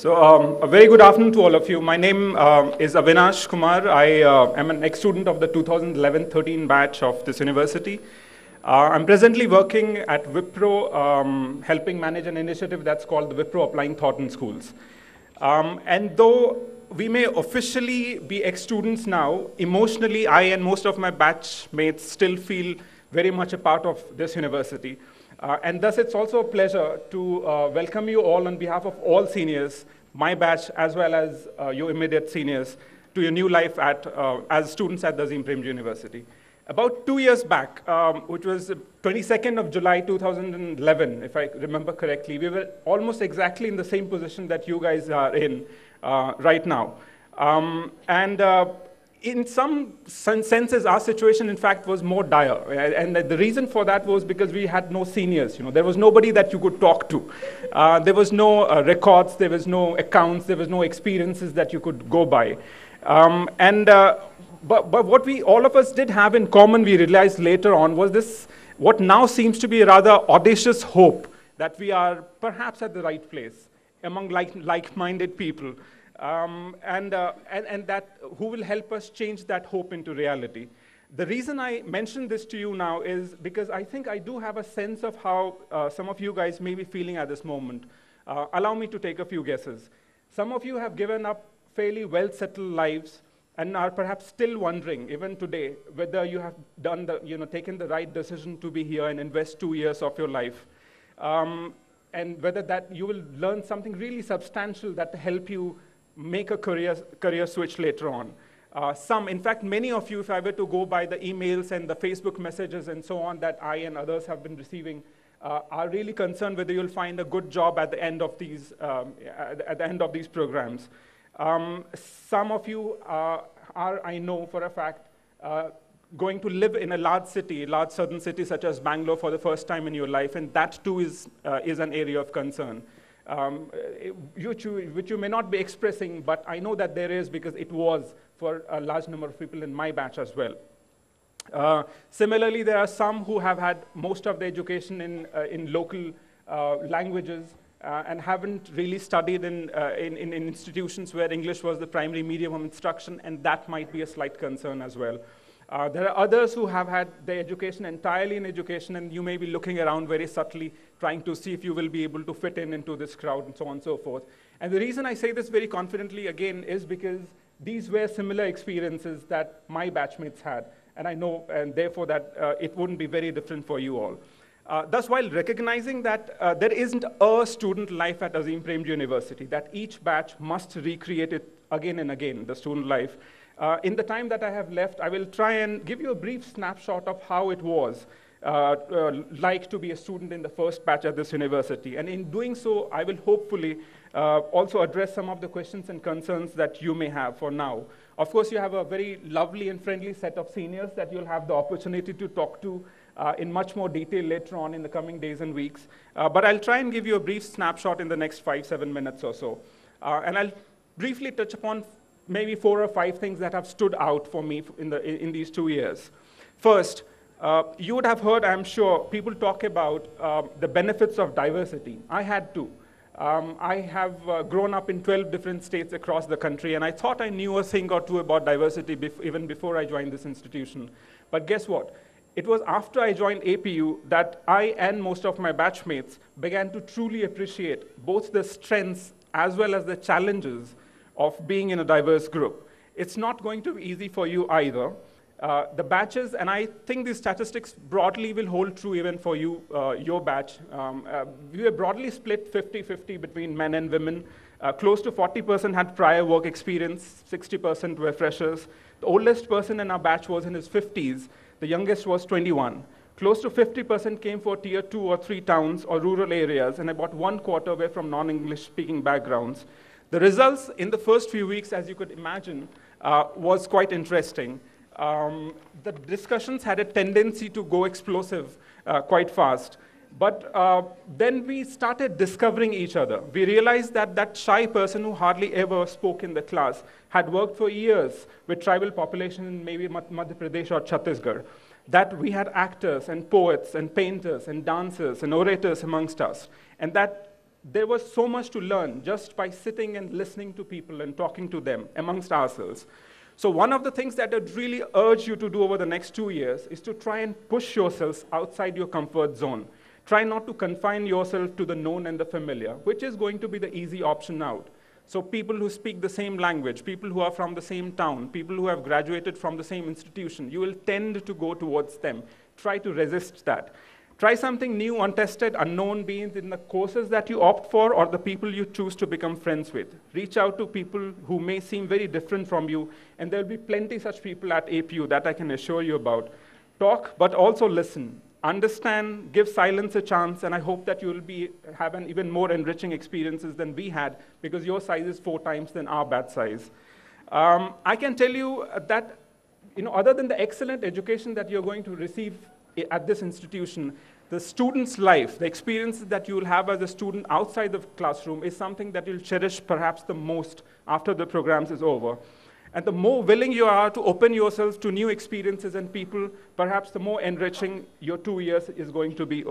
A very good afternoon to all of you. My name is Avinash Kumar. I am an ex-student of the 2011-13 batch of this university. I'm presently working at Wipro, helping manage an initiative that's called the Wipro Applying Thought in Schools. And though we may officially be ex-students now, emotionally, I and most of my batch mates still feel very much a part of this university. And thus, it's also a pleasure to welcome you all on behalf of all seniors, my batch, as well as your immediate seniors, to your new life as students at the Azim Premji University. About 2 years back, which was 22nd of July 2011, if I remember correctly, we were almost exactly in the same position that you guys are in right now. In some senses, our situation, in fact, was more dire. And the reason for that was because we had no seniors. There was nobody that you could talk to. There was no records, there was no accounts, there was no experiences that you could go by. But what all of us did have in common, we realized later on, was this, what now seems to be a rather audacious hope that we are perhaps at the right place among like-minded people. And that who will help us change that hope into reality. The reason I mention this to you now is because I think I do have a sense of how some of you guys may be feeling at this moment. Allow me to take a few guesses. Some of you have given up fairly well-settled lives and are perhaps still wondering, even today, whether you have done taken the right decision to be here and invest 2 years of your life. And whether that you will learn something really substantial that will help you make a career switch later on. In fact, many of you, if I were to go by the emails and the Facebook messages and so on that I and others have been receiving, are really concerned whether you'll find a good job at the end of these programs. Some of you are, I know for a fact, going to live in a large southern city such as Bangalore for the first time in your life, and that too is an area of concern. Which you may not be expressing, but I know that there is, because it was for a large number of people in my batch as well. Similarly, there are some who have had most of their education in local languages and haven't really studied in institutions where English was the primary medium of instruction, and that might be a slight concern as well. There are others who have had their education entirely in education, and you may be looking around very subtly, trying to see if you will be able to fit into this crowd, and so on and so forth. And the reason I say this very confidently, again, is because these were similar experiences that my batchmates had, and I know, and therefore, that it wouldn't be very different for you all. Thus, while recognizing that there isn't a student life at Azim Premji University, that each batch must recreate it again and again, the student life, in the time that I have left, I will try and give you a brief snapshot of how it was like to be a student in the first batch at this university. And in doing so, I will hopefully also address some of the questions and concerns that you may have for now. Of course, you have a very lovely and friendly set of seniors that you'll have the opportunity to talk to in much more detail later on in the coming days and weeks. But I'll try and give you a brief snapshot in the next 5-7 minutes or so. And I'll briefly touch upon maybe 4 or 5 things that have stood out for me in these 2 years. First, you would have heard, I'm sure, people talk about the benefits of diversity. I had to. I have grown up in 12 different states across the country, and I thought I knew a thing or two about diversity even before I joined this institution. But guess what? It was after I joined APU that I and most of my batchmates began to truly appreciate both the strengths as well as the challenges of being in a diverse group. It's not going to be easy for you either. The batches, and I think these statistics broadly will hold true even for you, your batch. We were broadly split 50-50 between men and women. Close to 40% had prior work experience, 60% were freshers. The oldest person in our batch was in his 50s. The youngest was 21. Close to 50% came for tier 2 or 3 towns or rural areas, and about 1/4 were from non-English speaking backgrounds. The results in the first few weeks, as you could imagine, was quite interesting. The discussions had a tendency to go explosive quite fast. But then we started discovering each other. We realized that that shy person who hardly ever spoke in the class had worked for years with tribal population in maybe Madhya Pradesh or Chhattisgarh. That we had actors and poets and painters and dancers and orators amongst us. And that there was so much to learn just by sitting and listening to people and talking to them amongst ourselves. So one of the things that I'd really urge you to do over the next 2 years is to try and push yourselves outside your comfort zone. Try not to confine yourself to the known and the familiar, which is going to be the easy option out. So people who speak the same language, people who are from the same town, people who have graduated from the same institution, you will tend to go towards them. Try to resist that. Try something new, untested, unknown, be it in the courses that you opt for or the people you choose to become friends with. Reach out to people who may seem very different from you, and there will be plenty such people at APU that I can assure you about. Talk, but also listen. Understand, give silence a chance, and I hope that you will have an even more enriching experiences than we had, because your size is 4 times than our batch size. I can tell you that, other than the excellent education that you're going to receive at this institution, the student's life, the experiences that you will have as a student outside the classroom is something that you'll cherish perhaps the most after the programs is over. And the more willing you are to open yourselves to new experiences and people, perhaps the more enriching your 2 years is going to be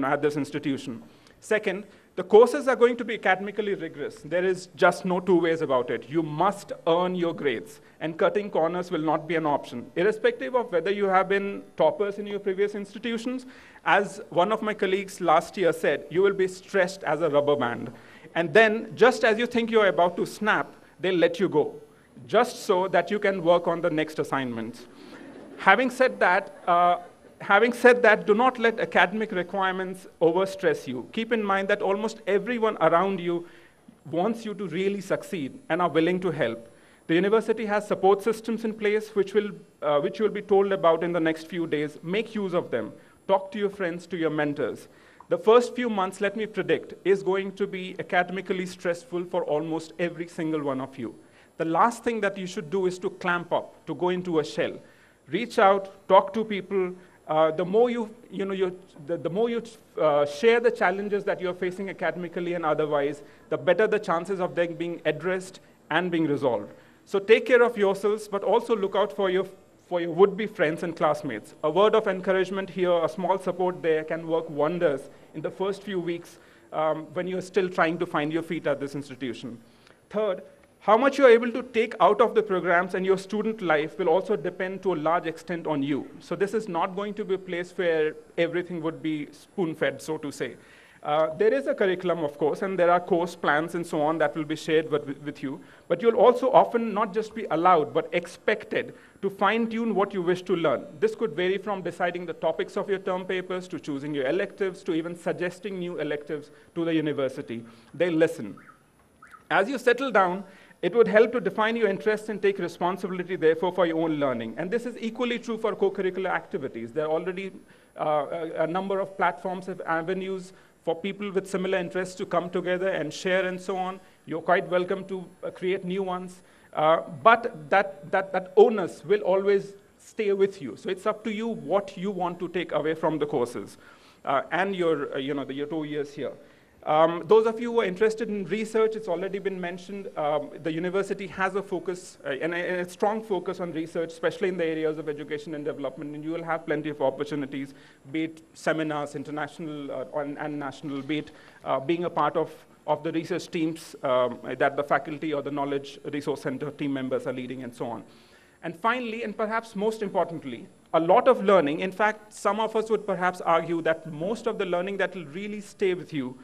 at this institution. Second, the courses are going to be academically rigorous. There is just no 2 ways about it. You must earn your grades, and cutting corners will not be an option. Irrespective of whether you have been toppers in your previous institutions, as one of my colleagues last year said, you will be stressed as a rubber band. And then, just as you think you're about to snap, they'll let you go, just so that you can work on the next assignment. Having said that, do not let academic requirements overstress you. Keep in mind that almost everyone around you wants you to really succeed and are willing to help. The university has support systems in place which you will be told about in the next few days. Make use of them. Talk to your friends, to your mentors. The first few months, let me predict, is going to be academically stressful for almost every single one of you. The last thing that you should do is to clamp up, to go into a shell. Reach out, talk to people. The more you share the challenges that you're facing academically and otherwise, the better the chances of them being addressed and being resolved. So take care of yourselves, but also look out for your would-be friends and classmates. A word of encouragement here, a small support there can work wonders in the first few weeks when you're still trying to find your feet at this institution. Third, how much you're able to take out of the programs and your student life will also depend to a large extent on you. So this is not going to be a place where everything would be spoon-fed, so to say. There is a curriculum, of course, and there are course plans and so on that will be shared with you. But you'll also often not just be allowed, but expected to fine-tune what you wish to learn. This could vary from deciding the topics of your term papers, to choosing your electives, to even suggesting new electives to the university. They'll listen. As you settle down, it would help to define your interests and take responsibility, therefore, for your own learning. And this is equally true for co-curricular activities. There are already a number of platforms and avenues for people with similar interests to come together and share and so on. You're quite welcome to create new ones. But that onus will always stay with you. So it's up to you what you want to take away from the courses and your 2 years here. Those of you who are interested in research, it's already been mentioned, the university has a focus, and a strong focus on research, especially in the areas of education and development, and you will have plenty of opportunities, be it seminars, international and national, be it being a part of the research teams that the faculty or the Knowledge Resource Center team members are leading and so on. And finally, and perhaps most importantly, a lot of learning, in fact, some of us would perhaps argue that most of the learning that will really stay with you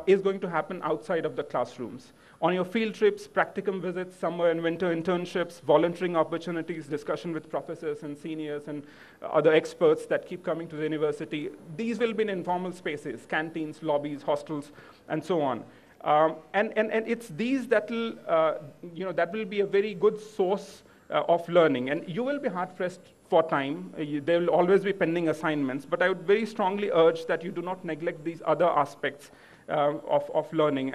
is going to happen outside of the classrooms. On your field trips, practicum visits, summer and winter internships, volunteering opportunities, discussion with professors and seniors and other experts that keep coming to the university, these will be in informal spaces, canteens, lobbies, hostels, and so on. And it's these that will be a very good source of learning. And you will be hard-pressed for time. There will always be pending assignments, but I would very strongly urge that you do not neglect these other aspects of learning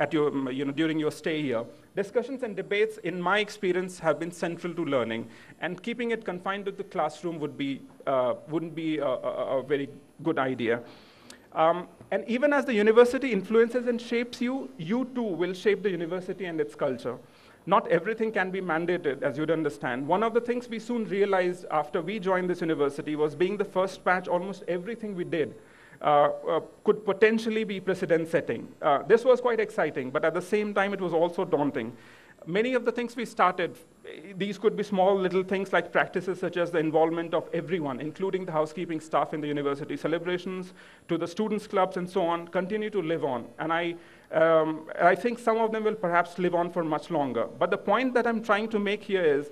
during your stay here. Discussions and debates, in my experience, have been central to learning, and keeping it confined to the classroom wouldn't be a very good idea. And even as the university influences and shapes you, you too will shape the university and its culture. Not everything can be mandated, as you'd understand. One of the things we soon realized after we joined this university was, being the first batch, almost everything we did could potentially be precedent-setting. This was quite exciting, but at the same time, it was also daunting. Many of the things we started, these could be small little things like practices such as the involvement of everyone, including the housekeeping staff in the university celebrations, to the students' clubs and so on, continue to live on. And I think some of them will perhaps live on for much longer. But the point that I'm trying to make here is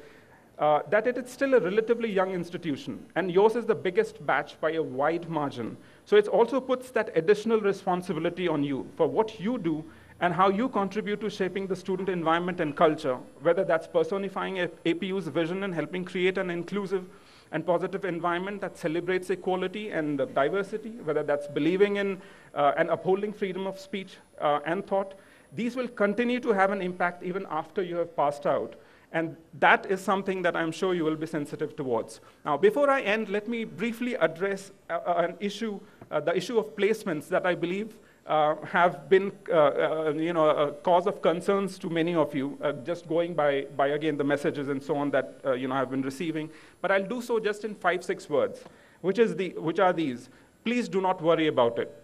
that it is still a relatively young institution, and yours is the biggest batch by a wide margin. So it also puts that additional responsibility on you for what you do and how you contribute to shaping the student environment and culture, whether that's personifying APU's vision and helping create an inclusive and positive environment that celebrates equality and diversity, whether that's believing in and upholding freedom of speech and thought. These will continue to have an impact even after you have passed out. And that is something that I'm sure you will be sensitive towards. Now, before I end, let me briefly address the issue of placements that I believe have been a cause of concerns to many of you, just going by again the messages and so on that I've been receiving. But I'll do so just in 5-6 words, which are these. Please do not worry about it.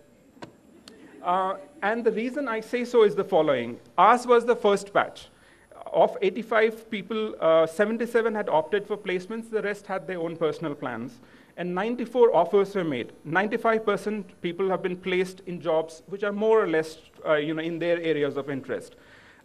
And the reason I say so is the following. Ours was the first batch. Of 85 people, 77 had opted for placements. The rest had their own personal plans. And 94 offers were made. 95% people have been placed in jobs which are more or less in their areas of interest.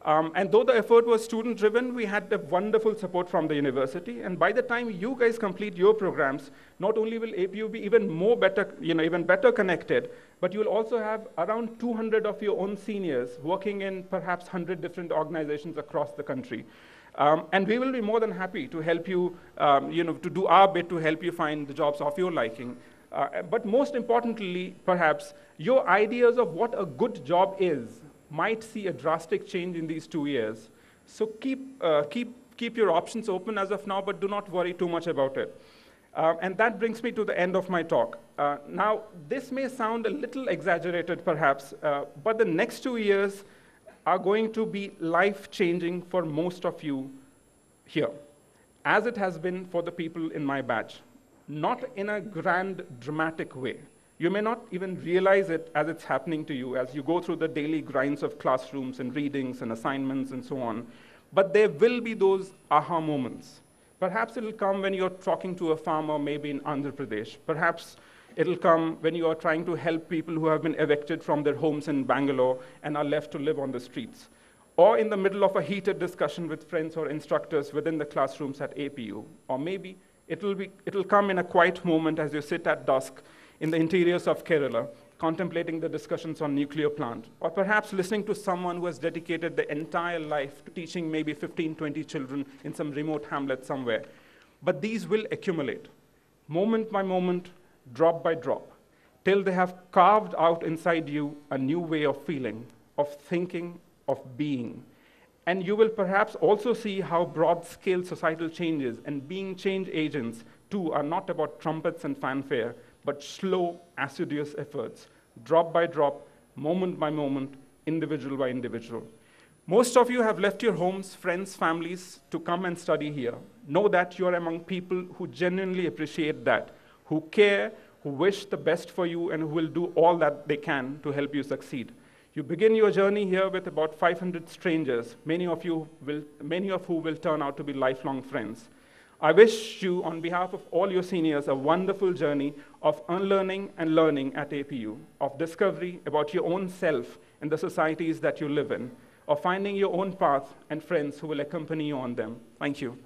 And though the effort was student-driven, we had the wonderful support from the university. And by the time you guys complete your programs, not only will APU be even better connected, but you'll also have around 200 of your own seniors working in perhaps 100 different organizations across the country. And we will be more than happy to help you, to do our bit to help you find the jobs of your liking. But most importantly, perhaps, your ideas of what a good job is might see a drastic change in these 2 years. So keep your options open as of now, but do not worry too much about it. And that brings me to the end of my talk. Now, this may sound a little exaggerated, perhaps, but the next 2 years are going to be life-changing for most of you here, as it has been for the people in my batch. Not in a grand, dramatic way. You may not even realize it as it's happening to you as you go through the daily grinds of classrooms and readings and assignments and so on. But there will be those aha moments. Perhaps it'll come when you're talking to a farmer, maybe in Andhra Pradesh. Perhaps it'll come when you are trying to help people who have been evicted from their homes in Bangalore and are left to live on the streets. Or in the middle of a heated discussion with friends or instructors within the classrooms at APU. Or maybe it'll come in a quiet moment as you sit at dusk in the interiors of Kerala, contemplating the discussions on nuclear plant. Or perhaps listening to someone who has dedicated their entire life to teaching maybe 15, 20 children in some remote hamlet somewhere. But these will accumulate, moment by moment, drop by drop, till they have carved out inside you a new way of feeling, of thinking, of being. And you will perhaps also see how broad-scale societal changes and being change agents, too, are not about trumpets and fanfare, but slow, assiduous efforts, drop by drop, moment by moment, individual by individual. Most of you have left your homes, friends, families to come and study here. Know that you are among people who genuinely appreciate that, who care, who wish the best for you, and who will do all that they can to help you succeed. You begin your journey here with about 500 strangers, many of who will turn out to be lifelong friends. I wish you, on behalf of all your seniors, a wonderful journey of unlearning and learning at APU, of discovery about your own self and the societies that you live in, of finding your own path and friends who will accompany you on them. Thank you.